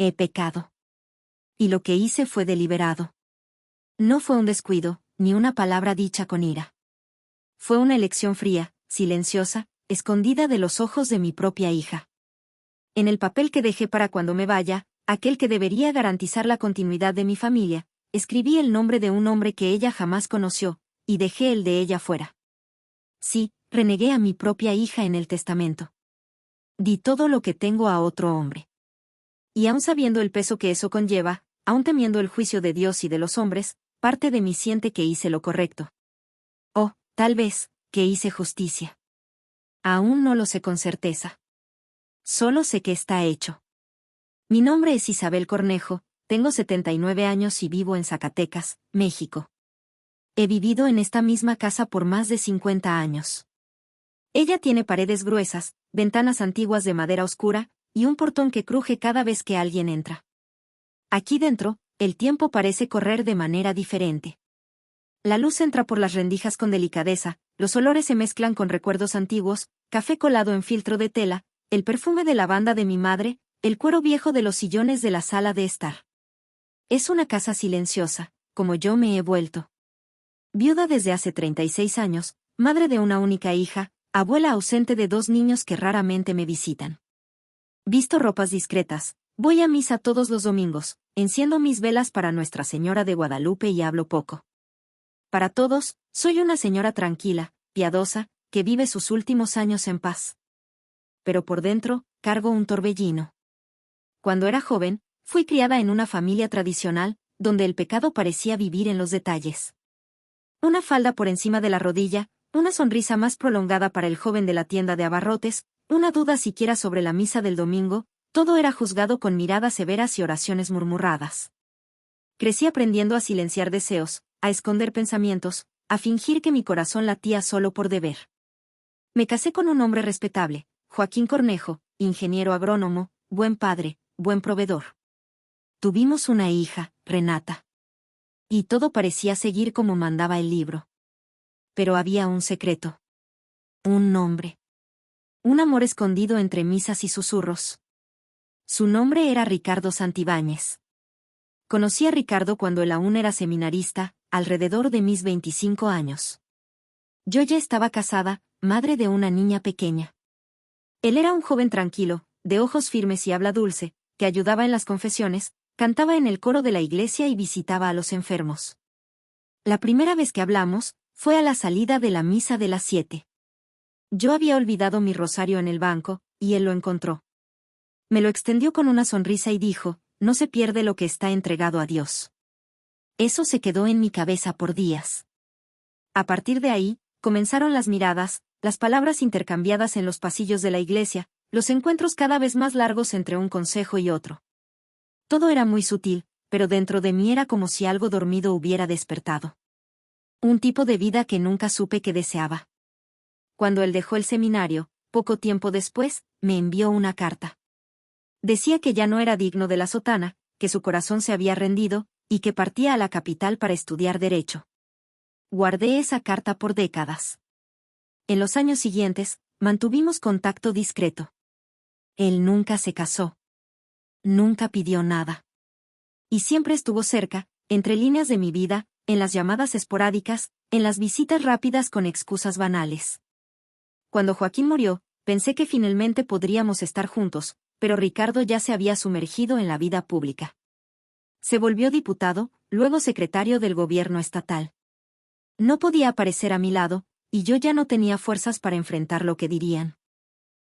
He pecado. Y lo que hice fue deliberado. No fue un descuido, ni una palabra dicha con ira. Fue una elección fría, silenciosa, escondida de los ojos de mi propia hija. En el papel que dejé para cuando me vaya, aquel que debería garantizar la continuidad de mi familia, escribí el nombre de un hombre que ella jamás conoció, y dejé el de ella fuera. Sí, renegué a mi propia hija en el testamento. Di todo lo que tengo a otro hombre. Y aun sabiendo el peso que eso conlleva, aun temiendo el juicio de Dios y de los hombres, parte de mí siente que hice lo correcto. Oh, tal vez, que hice justicia. Aún no lo sé con certeza. Solo sé que está hecho. Mi nombre es Isabel Cornejo, tengo 79 años y vivo en Zacatecas, México. He vivido en esta misma casa por más de 50 años. Ella tiene paredes gruesas, ventanas antiguas de madera oscura, y un portón que cruje cada vez que alguien entra. Aquí dentro, el tiempo parece correr de manera diferente. La luz entra por las rendijas con delicadeza, los olores se mezclan con recuerdos antiguos, café colado en filtro de tela, el perfume de lavanda de mi madre, el cuero viejo de los sillones de la sala de estar. Es una casa silenciosa, como yo me he vuelto. Viuda desde hace 36 años, madre de una única hija, abuela ausente de 2 niños que raramente me visitan. Visto ropas discretas, voy a misa todos los domingos, enciendo mis velas para Nuestra Señora de Guadalupe y hablo poco. Para todos, soy una señora tranquila, piadosa, que vive sus últimos años en paz. Pero por dentro, cargo un torbellino. Cuando era joven, fui criada en una familia tradicional, donde el pecado parecía vivir en los detalles. Una falda por encima de la rodilla, una sonrisa más prolongada para el joven de la tienda de abarrotes, una duda siquiera sobre la misa del domingo, todo era juzgado con miradas severas y oraciones murmuradas. Crecí aprendiendo a silenciar deseos, a esconder pensamientos, a fingir que mi corazón latía solo por deber. Me casé con un hombre respetable, Joaquín Cornejo, ingeniero agrónomo, buen padre, buen proveedor. Tuvimos una hija, Renata. Y todo parecía seguir como mandaba el libro. Pero había un secreto. Un nombre. Un amor escondido entre misas y susurros. Su nombre era Ricardo Santibáñez. Conocí a Ricardo cuando él aún era seminarista, alrededor de mis 25 años. Yo ya estaba casada, madre de una niña pequeña. Él era un joven tranquilo, de ojos firmes y habla dulce, que ayudaba en las confesiones, cantaba en el coro de la iglesia y visitaba a los enfermos. La primera vez que hablamos, fue a la salida de la misa de las 7. Yo había olvidado mi rosario en el banco, y él lo encontró. Me lo extendió con una sonrisa y dijo, no se pierde lo que está entregado a Dios. Eso se quedó en mi cabeza por días. A partir de ahí, comenzaron las miradas, las palabras intercambiadas en los pasillos de la iglesia, los encuentros cada vez más largos entre un consejo y otro. Todo era muy sutil, pero dentro de mí era como si algo dormido hubiera despertado. Un tipo de vida que nunca supe que deseaba. Cuando él dejó el seminario, poco tiempo después, me envió una carta. Decía que ya no era digno de la sotana, que su corazón se había rendido, y que partía a la capital para estudiar derecho. Guardé esa carta por décadas. En los años siguientes, mantuvimos contacto discreto. Él nunca se casó. Nunca pidió nada. Y siempre estuvo cerca, entre líneas de mi vida, en las llamadas esporádicas, en las visitas rápidas con excusas banales. Cuando Joaquín murió, pensé que finalmente podríamos estar juntos, pero Ricardo ya se había sumergido en la vida pública. Se volvió diputado, luego secretario del gobierno estatal. No podía aparecer a mi lado, y yo ya no tenía fuerzas para enfrentar lo que dirían.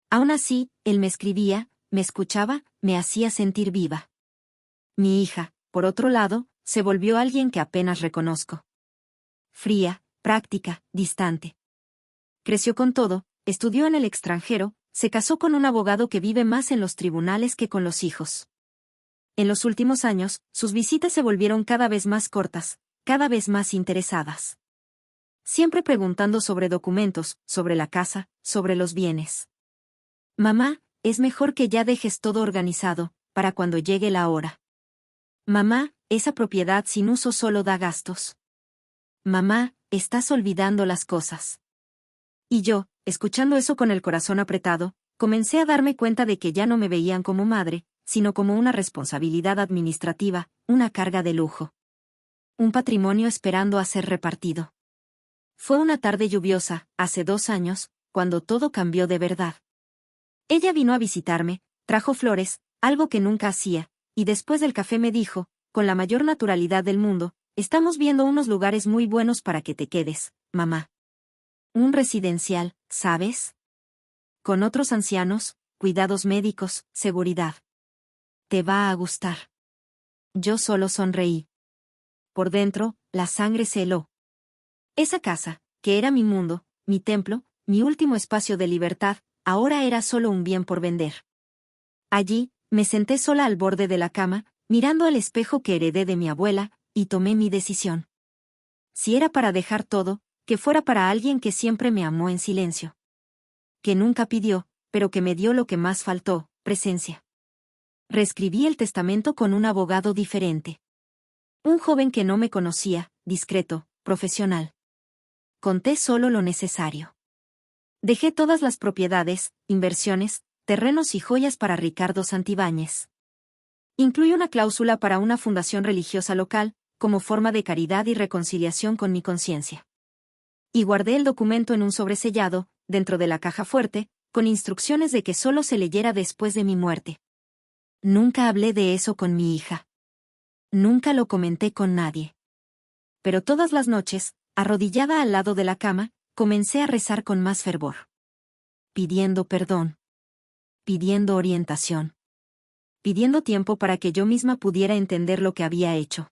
Aún así, él me escribía, me escuchaba, me hacía sentir viva. Mi hija, por otro lado, se volvió alguien que apenas reconozco. Fría, práctica, distante. Creció con todo, estudió en el extranjero, se casó con un abogado que vive más en los tribunales que con los hijos. En los últimos años, sus visitas se volvieron cada vez más cortas, cada vez más interesadas. Siempre preguntando sobre documentos, sobre la casa, sobre los bienes. Mamá, es mejor que ya dejes todo organizado, para cuando llegue la hora. Mamá, esa propiedad sin uso solo da gastos. Mamá, estás olvidando las cosas. Y yo, escuchando eso con el corazón apretado, comencé a darme cuenta de que ya no me veían como madre, sino como una responsabilidad administrativa, una carga de lujo. Un patrimonio esperando a ser repartido. Fue una tarde lluviosa, hace 2 años, cuando todo cambió de verdad. Ella vino a visitarme, trajo flores, algo que nunca hacía, y después del café me dijo, con la mayor naturalidad del mundo, estamos viendo unos lugares muy buenos para que te quedes, mamá. Un residencial, ¿sabes? Con otros ancianos, cuidados médicos, seguridad. Te va a gustar. Yo solo sonreí. Por dentro, la sangre se heló. Esa casa, que era mi mundo, mi templo, mi último espacio de libertad, ahora era solo un bien por vender. Allí, me senté sola al borde de la cama, mirando al espejo que heredé de mi abuela, y tomé mi decisión. Si era para dejar todo, que fuera para alguien que siempre me amó en silencio. Que nunca pidió, pero que me dio lo que más faltó, presencia. Reescribí el testamento con un abogado diferente. Un joven que no me conocía, discreto, profesional. Conté solo lo necesario. Dejé todas las propiedades, inversiones, terrenos y joyas para Ricardo Santibáñez. Incluí una cláusula para una fundación religiosa local, como forma de caridad y reconciliación con mi conciencia. Y guardé el documento en un sobresellado, dentro de la caja fuerte, con instrucciones de que solo se leyera después de mi muerte. Nunca hablé de eso con mi hija. Nunca lo comenté con nadie. Pero todas las noches, arrodillada al lado de la cama, comencé a rezar con más fervor. Pidiendo perdón. Pidiendo orientación. Pidiendo tiempo para que yo misma pudiera entender lo que había hecho.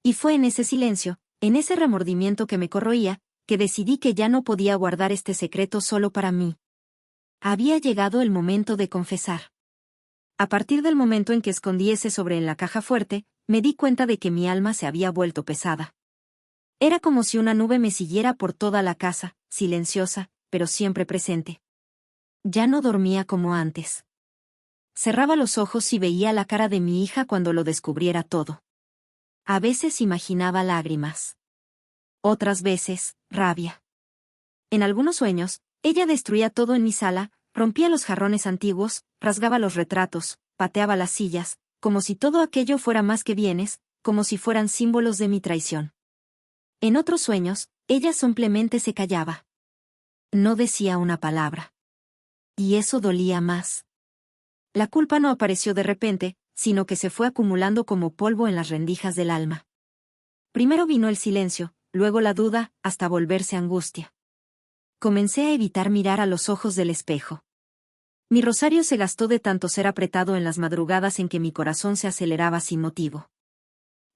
Y fue en ese silencio, en ese remordimiento que me corroía, que decidí que ya no podía guardar este secreto solo para mí. Había llegado el momento de confesar. A partir del momento en que escondí ese sobre en la caja fuerte, me di cuenta de que mi alma se había vuelto pesada. Era como si una nube me siguiera por toda la casa, silenciosa, pero siempre presente. Ya no dormía como antes. Cerraba los ojos y veía la cara de mi hija cuando lo descubriera todo. A veces imaginaba lágrimas. Otras veces, rabia. En algunos sueños, ella destruía todo en mi sala, rompía los jarrones antiguos, rasgaba los retratos, pateaba las sillas, como si todo aquello fuera más que bienes, como si fueran símbolos de mi traición. En otros sueños, ella simplemente se callaba. No decía una palabra. Y eso dolía más. La culpa no apareció de repente, sino que se fue acumulando como polvo en las rendijas del alma. Primero vino el silencio, luego la duda, hasta volverse angustia. Comencé a evitar mirar a los ojos del espejo. Mi rosario se gastó de tanto ser apretado en las madrugadas en que mi corazón se aceleraba sin motivo.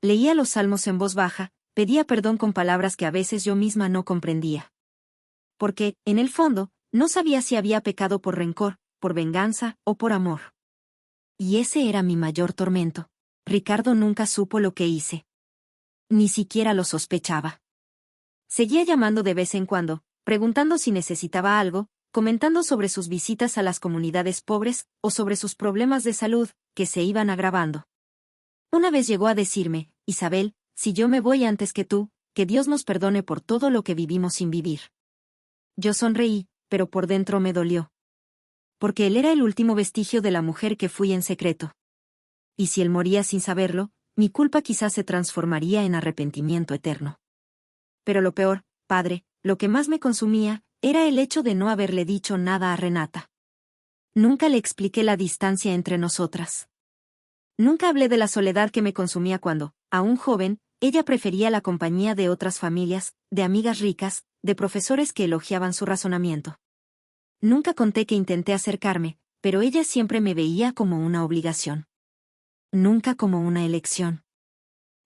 Leía los salmos en voz baja, pedía perdón con palabras que a veces yo misma no comprendía. Porque, en el fondo, no sabía si había pecado por rencor, por venganza o por amor. Y ese era mi mayor tormento. Ricardo nunca supo lo que hice. Ni siquiera lo sospechaba. Seguía llamando de vez en cuando, preguntando si necesitaba algo, comentando sobre sus visitas a las comunidades pobres, o sobre sus problemas de salud, que se iban agravando. Una vez llegó a decirme, Isabel, si yo me voy antes que tú, que Dios nos perdone por todo lo que vivimos sin vivir. Yo sonreí, pero por dentro me dolió. Porque él era el último vestigio de la mujer que fui en secreto. Y si él moría sin saberlo, mi culpa quizás se transformaría en arrepentimiento eterno. Pero lo peor, padre, lo que más me consumía, era el hecho de no haberle dicho nada a Renata. Nunca le expliqué la distancia entre nosotras. Nunca hablé de la soledad que me consumía cuando, aún joven, ella prefería la compañía de otras familias, de amigas ricas, de profesores que elogiaban su razonamiento. Nunca conté que intenté acercarme, pero ella siempre me veía como una obligación. Nunca como una elección.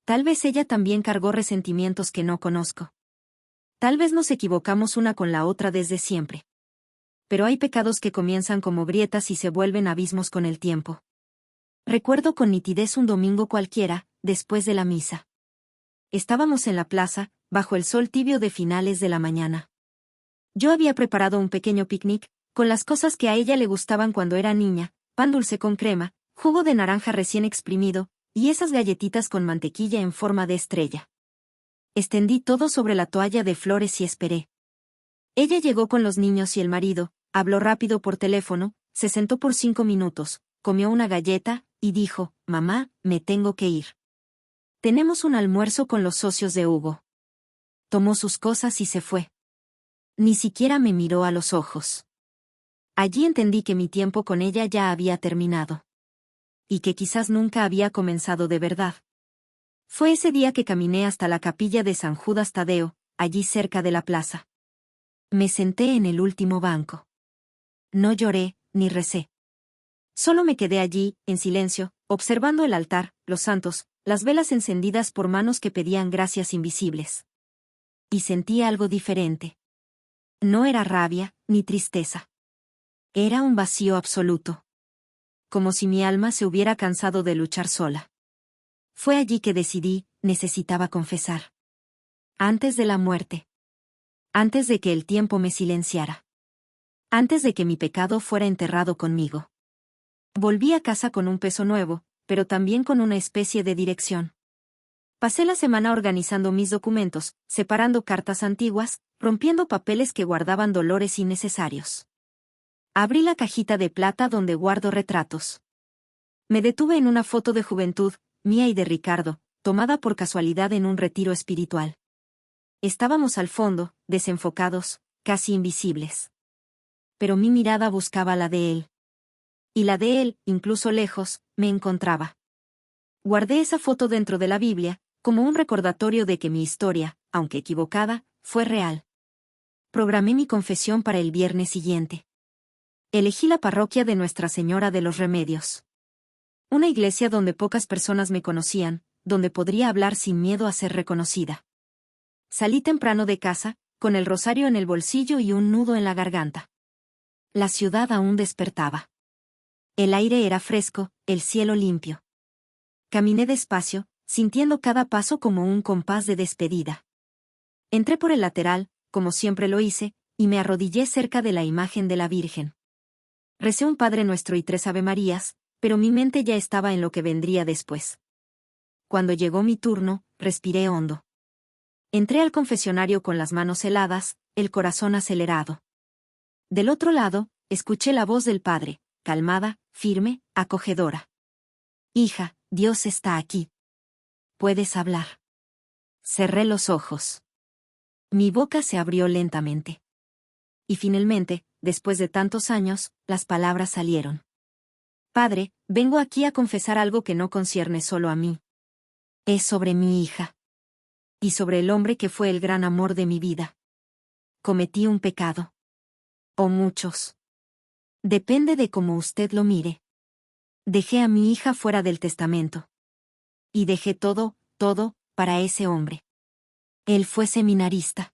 Tal vez ella también cargó resentimientos que no conozco. Tal vez nos equivocamos una con la otra desde siempre. Pero hay pecados que comienzan como grietas y se vuelven abismos con el tiempo. Recuerdo con nitidez un domingo cualquiera, después de la misa. Estábamos en la plaza, bajo el sol tibio de finales de la mañana. Yo había preparado un pequeño picnic, con las cosas que a ella le gustaban cuando era niña, pan dulce con crema, jugo de naranja recién exprimido, y esas galletitas con mantequilla en forma de estrella. Extendí todo sobre la toalla de flores y esperé. Ella llegó con los niños y el marido, habló rápido por teléfono, se sentó por 5 minutos, comió una galleta, y dijo, «Mamá, me tengo que ir. Tenemos un almuerzo con los socios de Hugo». Tomó sus cosas y se fue. Ni siquiera me miró a los ojos. Allí entendí que mi tiempo con ella ya había terminado. Y que quizás nunca había comenzado de verdad. Fue ese día que caminé hasta la capilla de San Judas Tadeo, allí cerca de la plaza. Me senté en el último banco. No lloré, ni recé. Solo me quedé allí, en silencio, observando el altar, los santos, las velas encendidas por manos que pedían gracias invisibles. Y sentí algo diferente. No era rabia, ni tristeza. Era un vacío absoluto. Como si mi alma se hubiera cansado de luchar sola. Fue allí que decidí, necesitaba confesar. Antes de la muerte. Antes de que el tiempo me silenciara. Antes de que mi pecado fuera enterrado conmigo. Volví a casa con un peso nuevo, pero también con una especie de dirección. Pasé la semana organizando mis documentos, separando cartas antiguas, rompiendo papeles que guardaban dolores innecesarios. Abrí la cajita de plata donde guardo retratos. Me detuve en una foto de juventud, mía y de Ricardo, tomada por casualidad en un retiro espiritual. Estábamos al fondo, desenfocados, casi invisibles. Pero mi mirada buscaba la de él. Y la de él, incluso lejos, me encontraba. Guardé esa foto dentro de la Biblia, como un recordatorio de que mi historia, aunque equivocada, fue real. Programé mi confesión para el viernes siguiente. Elegí la parroquia de Nuestra Señora de los Remedios. Una iglesia donde pocas personas me conocían, donde podría hablar sin miedo a ser reconocida. Salí temprano de casa, con el rosario en el bolsillo y un nudo en la garganta. La ciudad aún despertaba. El aire era fresco, el cielo limpio. Caminé despacio, sintiendo cada paso como un compás de despedida. Entré por el lateral, como siempre lo hice, y me arrodillé cerca de la imagen de la Virgen. Recé un Padre Nuestro y 3 Avemarías, pero mi mente ya estaba en lo que vendría después. Cuando llegó mi turno, respiré hondo. Entré al confesionario con las manos heladas, el corazón acelerado. Del otro lado, escuché la voz del Padre, calmada, firme, acogedora. «Hija, Dios está aquí. Puedes hablar». Cerré los ojos. Mi boca se abrió lentamente. Y finalmente, después de tantos años, las palabras salieron. «Padre, vengo aquí a confesar algo que no concierne solo a mí. Es sobre mi hija. Y sobre el hombre que fue el gran amor de mi vida. Cometí un pecado. O muchos. Depende de cómo usted lo mire. Dejé a mi hija fuera del testamento. Y dejé todo, para ese hombre. Él fue seminarista.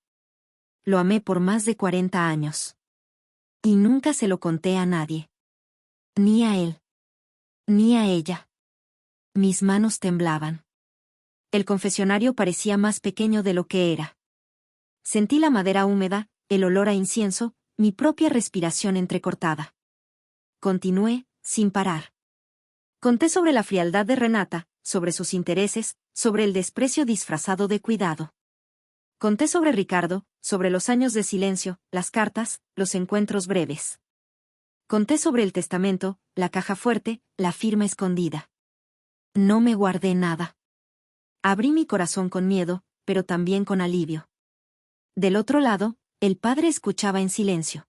Lo amé por más de 40 años. Y nunca se lo conté a nadie. Ni a él. Ni a ella. Mis manos temblaban. El confesionario parecía más pequeño de lo que era. Sentí la madera húmeda, el olor a incienso, mi propia respiración entrecortada. Continué, sin parar. Conté sobre la frialdad de Renata, sobre sus intereses, sobre el desprecio disfrazado de cuidado. Conté sobre Ricardo, sobre los años de silencio, las cartas, los encuentros breves. Conté sobre el testamento, la caja fuerte, la firma escondida. No me guardé nada. Abrí mi corazón con miedo, pero también con alivio. Del otro lado, el padre escuchaba en silencio.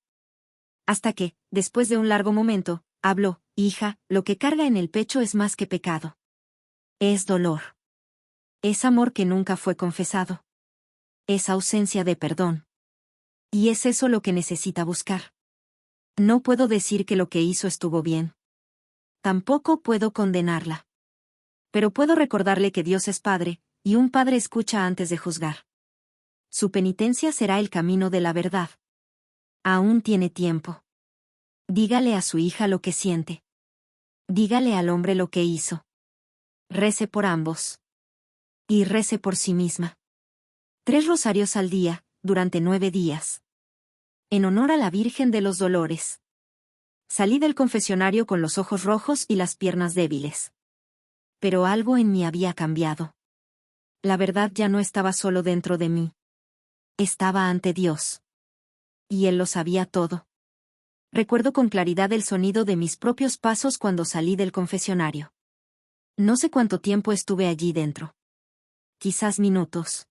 Hasta que, después de un largo momento, habló: «Hija, lo que carga en el pecho es más que pecado. Es dolor. Es amor que nunca fue confesado. Es ausencia de perdón. Y es eso lo que necesita buscar. No puedo decir que lo que hizo estuvo bien. Tampoco puedo condenarla. Pero puedo recordarle que Dios es Padre, y un padre escucha antes de juzgar. Su penitencia será el camino de la verdad. Aún tiene tiempo. Dígale a su hija lo que siente. Dígale al hombre lo que hizo. Rece por ambos. Y rece por sí misma. 3 rosarios al día, durante 9 días. En honor a la Virgen de los Dolores». Salí del confesionario con los ojos rojos y las piernas débiles. Pero algo en mí había cambiado. La verdad ya no estaba solo dentro de mí. Estaba ante Dios. Y Él lo sabía todo. Recuerdo con claridad el sonido de mis propios pasos cuando salí del confesionario. No sé cuánto tiempo estuve allí dentro. Quizás minutos.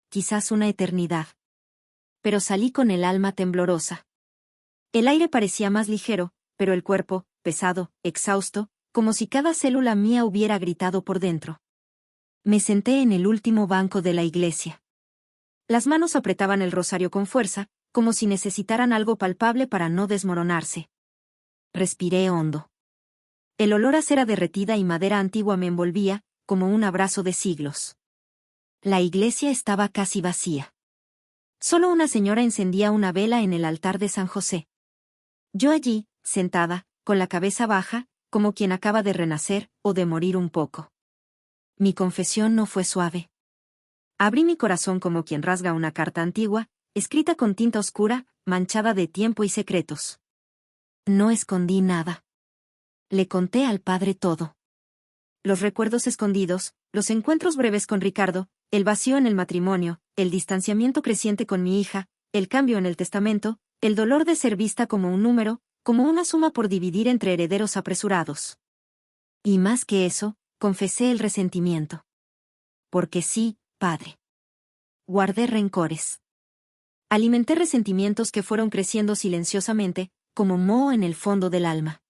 Quizás una eternidad. Pero salí con el alma temblorosa. El aire parecía más ligero, pero el cuerpo, pesado, exhausto, como si cada célula mía hubiera gritado por dentro. Me senté en el último banco de la iglesia. Las manos apretaban el rosario con fuerza, como si necesitaran algo palpable para no desmoronarse. Respiré hondo. El olor a cera derretida y madera antigua me envolvía, como un abrazo de siglos. La iglesia estaba casi vacía. Solo una señora encendía una vela en el altar de San José. Yo allí, sentada, con la cabeza baja, como quien acaba de renacer, o de morir un poco. Mi confesión no fue suave. Abrí mi corazón como quien rasga una carta antigua, escrita con tinta oscura, manchada de tiempo y secretos. No escondí nada. Le conté al padre todo. Los recuerdos escondidos, los encuentros breves con Ricardo, el vacío en el matrimonio, el distanciamiento creciente con mi hija, el cambio en el testamento, el dolor de ser vista como un número, como una suma por dividir entre herederos apresurados. Y más que eso, confesé el resentimiento. Porque sí, padre. Guardé rencores. Alimenté resentimientos que fueron creciendo silenciosamente, como moho en el fondo del alma.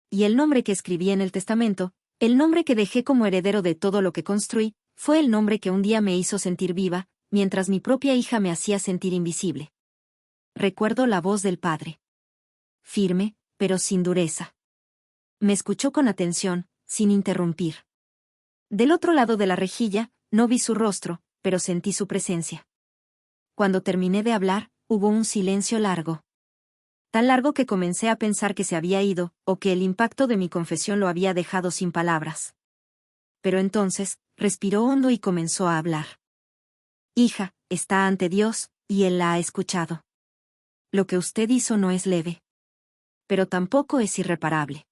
Y el nombre que escribí en el testamento, el nombre que dejé como heredero de todo lo que construí, fue el nombre que un día me hizo sentir viva, mientras mi propia hija me hacía sentir invisible. Recuerdo la voz del padre. Firme, pero sin dureza. Me escuchó con atención, sin interrumpir. Del otro lado de la rejilla, no vi su rostro, pero sentí su presencia. Cuando terminé de hablar, hubo un silencio largo. Tan largo que comencé a pensar que se había ido, o que el impacto de mi confesión lo había dejado sin palabras. Pero entonces, respiró hondo y comenzó a hablar. Hija, está ante Dios, y Él la ha escuchado. Lo que usted hizo no es leve. Pero tampoco es irreparable.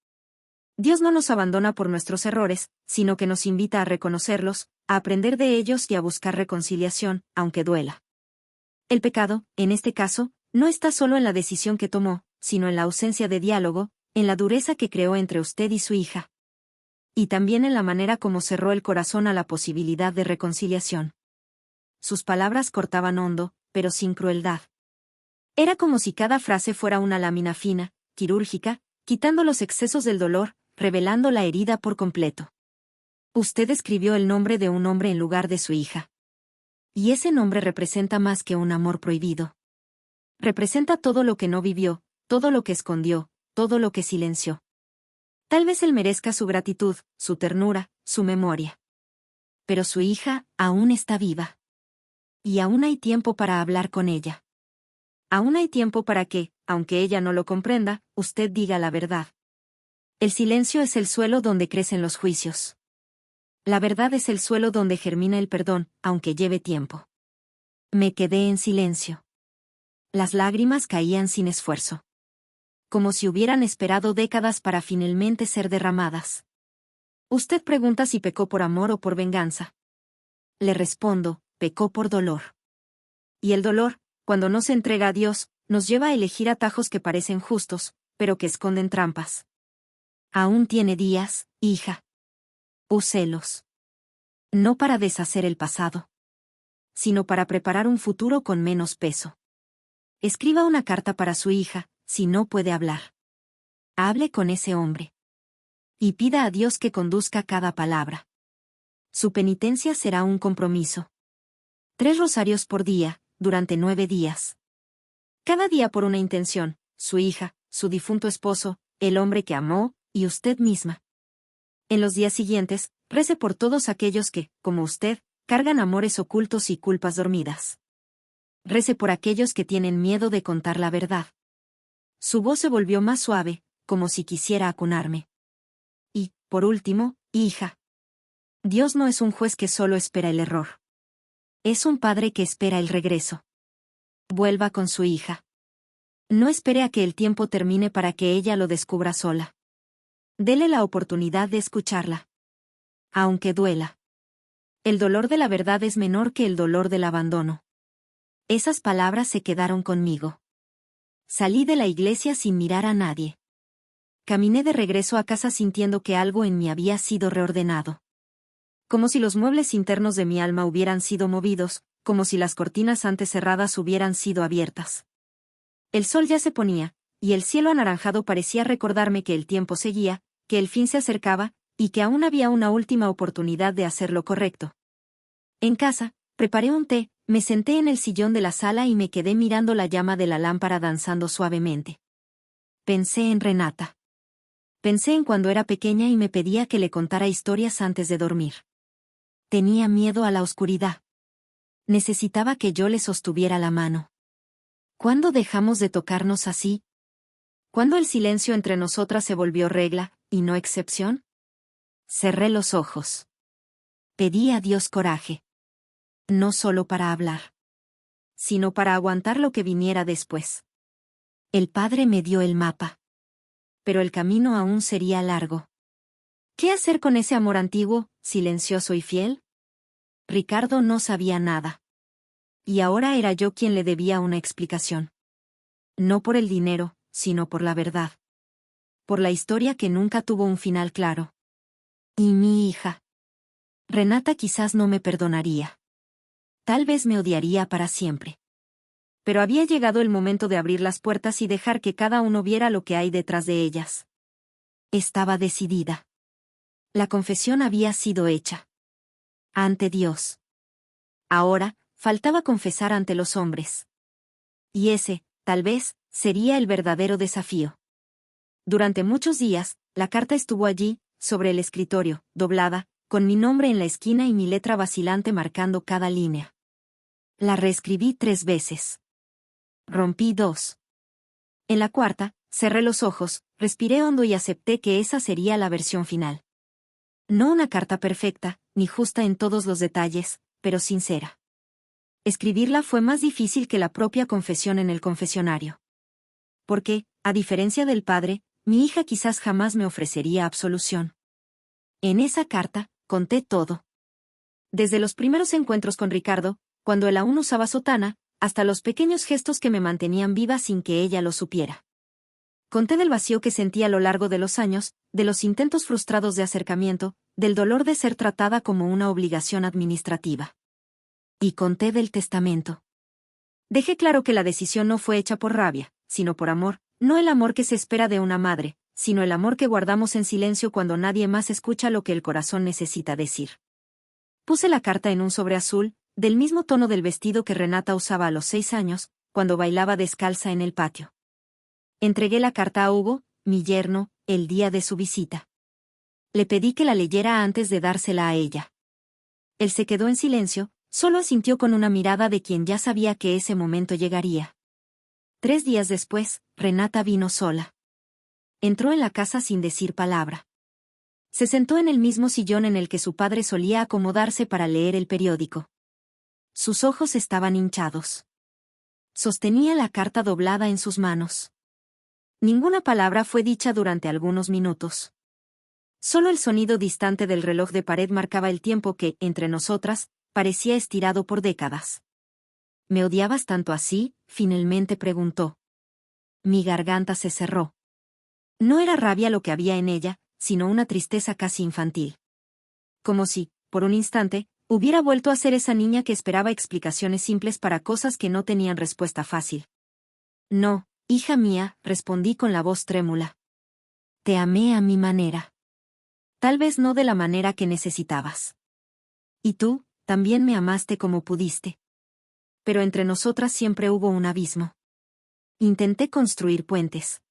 Dios no nos abandona por nuestros errores, sino que nos invita a reconocerlos, a aprender de ellos y a buscar reconciliación, aunque duela. El pecado, en este caso, no está solo en la decisión que tomó, sino en la ausencia de diálogo, en la dureza que creó entre usted y su hija. Y también en la manera como cerró el corazón a la posibilidad de reconciliación. Sus palabras cortaban hondo, pero sin crueldad. Era como si cada frase fuera una lámina fina, quirúrgica, quitando los excesos del dolor, revelando la herida por completo. Usted escribió el nombre de un hombre en lugar de su hija. Y ese nombre representa más que un amor prohibido. Representa todo lo que no vivió, todo lo que escondió, todo lo que silenció. Tal vez él merezca su gratitud, su ternura, su memoria. Pero su hija aún está viva. Y aún hay tiempo para hablar con ella. Aún hay tiempo para que, aunque ella no lo comprenda, usted diga la verdad. El silencio es el suelo donde crecen los juicios. La verdad es el suelo donde germina el perdón, aunque lleve tiempo. Me quedé en silencio. Las lágrimas caían sin esfuerzo. Como si hubieran esperado décadas para finalmente ser derramadas. Usted pregunta si pecó por amor o por venganza. Le respondo, pecó por dolor. Y el dolor, cuando no se entrega a Dios, nos lleva a elegir atajos que parecen justos, pero que esconden trampas. Aún tiene días, hija. Úselos. No para deshacer el pasado, sino para preparar un futuro con menos peso. Escriba una carta para su hija, si no puede hablar. Hable con ese hombre. Y pida a Dios que conduzca cada palabra. Su penitencia será un compromiso. 3 rosarios por día, durante 9 días. Cada día por una intención, su hija, su difunto esposo, el hombre que amó, y usted misma. En los días siguientes, rece por todos aquellos que, como usted, cargan amores ocultos y culpas dormidas. Rece por aquellos que tienen miedo de contar la verdad. Su voz se volvió más suave, como si quisiera acunarme. Y, por último, hija. Dios no es un juez que solo espera el error. Es un padre que espera el regreso. Vuelva con su hija. No espere a que el tiempo termine para que ella lo descubra sola. Dele la oportunidad de escucharla. Aunque duela. El dolor de la verdad es menor que el dolor del abandono. Esas palabras se quedaron conmigo. Salí de la iglesia sin mirar a nadie. Caminé de regreso a casa sintiendo que algo en mí había sido reordenado. Como si los muebles internos de mi alma hubieran sido movidos, como si las cortinas antes cerradas hubieran sido abiertas. El sol ya se ponía, y el cielo anaranjado parecía recordarme que el tiempo seguía, que el fin se acercaba, y que aún había una última oportunidad de hacer lo correcto. En casa, preparé un té, me senté en el sillón de la sala y me quedé mirando la llama de la lámpara danzando suavemente. Pensé en Renata. Pensé en cuando era pequeña y me pedía que le contara historias antes de dormir. Tenía miedo a la oscuridad. Necesitaba que yo le sostuviera la mano. ¿Cuándo dejamos de tocarnos así? ¿Cuándo el silencio entre nosotras se volvió regla, y no excepción? Cerré los ojos. Pedí a Dios coraje. No solo para hablar, sino para aguantar lo que viniera después. El Padre me dio el mapa. Pero el camino aún sería largo. ¿Qué hacer con ese amor antiguo, silencioso y fiel? Ricardo no sabía nada. Y ahora era yo quien le debía una explicación. No por el dinero, sino por la verdad. Por la historia que nunca tuvo un final claro. Y mi hija. Renata quizás no me perdonaría. Tal vez me odiaría para siempre. Pero había llegado el momento de abrir las puertas y dejar que cada uno viera lo que hay detrás de ellas. Estaba decidida. La confesión había sido hecha. Ante Dios. Ahora, faltaba confesar ante los hombres. Y ese, tal vez, sería el verdadero desafío. Durante muchos días, la carta estuvo allí, sobre el escritorio, doblada, con mi nombre en la esquina y mi letra vacilante marcando cada línea. La reescribí 3 veces. Rompí 2. En la cuarta, cerré los ojos, respiré hondo y acepté que esa sería la versión final. No una carta perfecta, ni justa en todos los detalles, pero sincera. Escribirla fue más difícil que la propia confesión en el confesionario. Porque, a diferencia del padre, mi hija quizás jamás me ofrecería absolución. En esa carta, conté todo. Desde los primeros encuentros con Ricardo, cuando él aún usaba sotana, hasta los pequeños gestos que me mantenían viva sin que ella lo supiera. Conté del vacío que sentí a lo largo de los años, de los intentos frustrados de acercamiento, del dolor de ser tratada como una obligación administrativa. Y conté del testamento. Dejé claro que la decisión no fue hecha por rabia, sino por amor, no el amor que se espera de una madre, sino el amor que guardamos en silencio cuando nadie más escucha lo que el corazón necesita decir. Puse la carta en un sobre azul, del mismo tono del vestido que Renata usaba a los 6 años, cuando bailaba descalza en el patio. Entregué la carta a Hugo, mi yerno, el día de su visita. Le pedí que la leyera antes de dársela a ella. Él se quedó en silencio, solo asintió con una mirada de quien ya sabía que ese momento llegaría. 3 días después, Renata vino sola. Entró en la casa sin decir palabra. Se sentó en el mismo sillón en el que su padre solía acomodarse para leer el periódico. Sus ojos estaban hinchados. Sostenía la carta doblada en sus manos. Ninguna palabra fue dicha durante algunos minutos. Solo el sonido distante del reloj de pared marcaba el tiempo que, entre nosotras, parecía estirado por décadas. ¿Me odiabas tanto así?, finalmente preguntó. Mi garganta se cerró. No era rabia lo que había en ella, sino una tristeza casi infantil. Como si, por un instante, hubiera vuelto a ser esa niña que esperaba explicaciones simples para cosas que no tenían respuesta fácil. No, hija mía, respondí con la voz trémula. Te amé a mi manera. Tal vez no de la manera que necesitabas. Y tú, también me amaste como pudiste. Pero entre nosotras siempre hubo un abismo. Intenté construir puentes.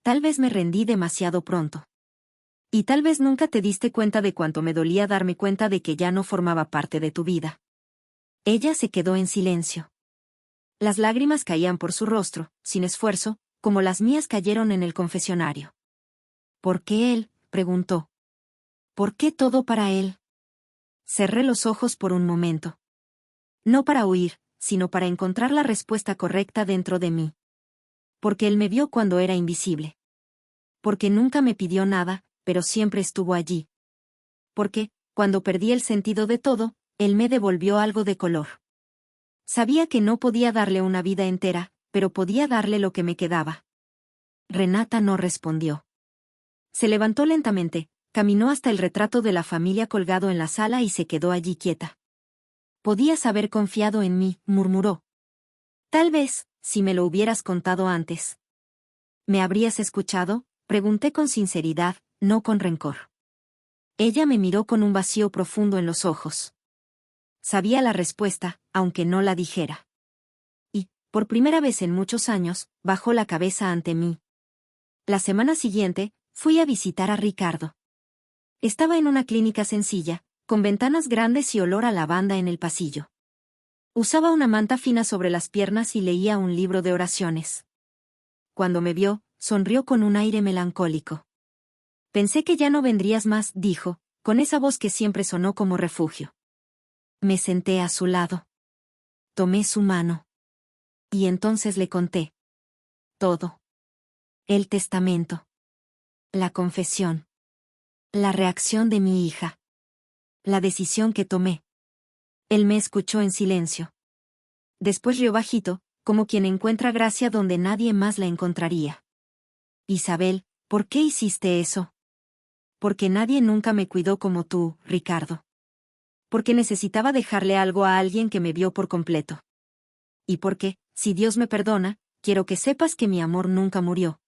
Tal vez me rendí demasiado pronto. Y tal vez nunca te diste cuenta de cuánto me dolía darme cuenta de que ya no formaba parte de tu vida. Ella se quedó en silencio. Las lágrimas caían por su rostro, sin esfuerzo, como las mías cayeron en el confesionario. ¿Por qué él?, preguntó. ¿Por qué todo para él? Cerré los ojos por un momento. No para huir, sino para encontrar la respuesta correcta dentro de mí. Porque él me vio cuando era invisible. Porque nunca me pidió nada, pero siempre estuvo allí. Porque, cuando perdí el sentido de todo, él me devolvió algo de color. Sabía que no podía darle una vida entera, pero podía darle lo que me quedaba. Renata no respondió. Se levantó lentamente, caminó hasta el retrato de la familia colgado en la sala y se quedó allí quieta. Podías haber confiado en mí, murmuró. Tal vez, si me lo hubieras contado antes. ¿Me habrías escuchado?, pregunté con sinceridad, no con rencor. Ella me miró con un vacío profundo en los ojos. Sabía la respuesta, aunque no la dijera. Y, por primera vez en muchos años, bajó la cabeza ante mí. La semana siguiente, fui a visitar a Ricardo. Estaba en una clínica sencilla, con ventanas grandes y olor a lavanda en el pasillo. Usaba una manta fina sobre las piernas y leía un libro de oraciones. Cuando me vio, sonrió con un aire melancólico. Pensé que ya no vendrías más, dijo, con esa voz que siempre sonó como refugio. Me senté a su lado. Tomé su mano. Y entonces le conté. Todo. El testamento. La confesión. La reacción de mi hija. La decisión que tomé. Él me escuchó en silencio. Después rió bajito, como quien encuentra gracia donde nadie más la encontraría. Isabel, ¿por qué hiciste eso? Porque nadie nunca me cuidó como tú, Ricardo. Porque necesitaba dejarle algo a alguien que me vio por completo. Y porque, si Dios me perdona, quiero que sepas que mi amor nunca murió.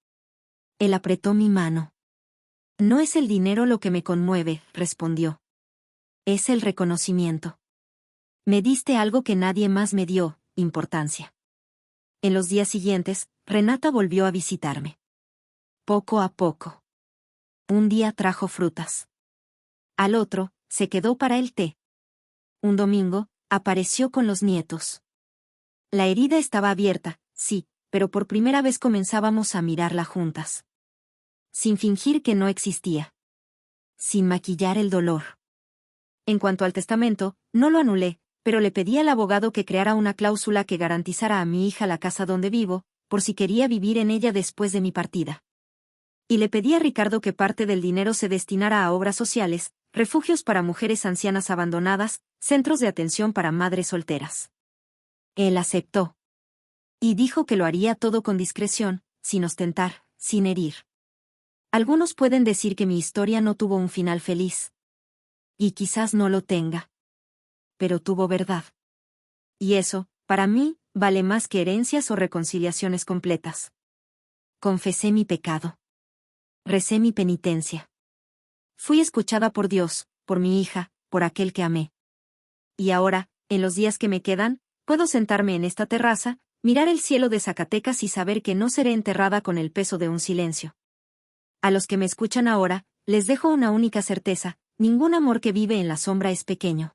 Él apretó mi mano. No es el dinero lo que me conmueve, respondió. Es el reconocimiento. Me diste algo que nadie más me dio, importancia. En los días siguientes, Renata volvió a visitarme. Poco a poco. Un día trajo frutas. Al otro, se quedó para el té. Un domingo, apareció con los nietos. La herida estaba abierta, sí, pero por primera vez comenzábamos a mirarla juntas. Sin fingir que no existía. Sin maquillar el dolor. En cuanto al testamento, no lo anulé, pero le pedí al abogado que creara una cláusula que garantizara a mi hija la casa donde vivo, por si quería vivir en ella después de mi partida. Y le pedí a Ricardo que parte del dinero se destinara a obras sociales, refugios para mujeres ancianas abandonadas, centros de atención para madres solteras. Él aceptó. Y dijo que lo haría todo con discreción, sin ostentar, sin herir. Algunos pueden decir que mi historia no tuvo un final feliz. Y quizás no lo tenga. Pero tuvo verdad. Y eso, para mí, vale más que herencias o reconciliaciones completas. Confesé mi pecado. Recé mi penitencia. Fui escuchada por Dios, por mi hija, por aquel que amé. Y ahora, en los días que me quedan, puedo sentarme en esta terraza, mirar el cielo de Zacatecas y saber que no seré enterrada con el peso de un silencio. A los que me escuchan ahora, les dejo una única certeza: ningún amor que vive en la sombra es pequeño.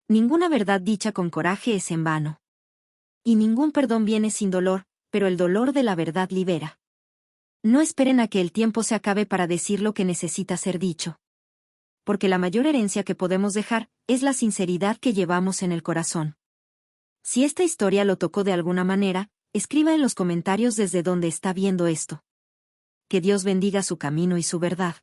Ninguna verdad dicha con coraje es en vano. Y ningún perdón viene sin dolor, pero el dolor de la verdad libera. No esperen a que el tiempo se acabe para decir lo que necesita ser dicho. Porque la mayor herencia que podemos dejar es la sinceridad que llevamos en el corazón. Si esta historia lo tocó de alguna manera, escriba en los comentarios desde donde está viendo esto. Que Dios bendiga su camino y su verdad.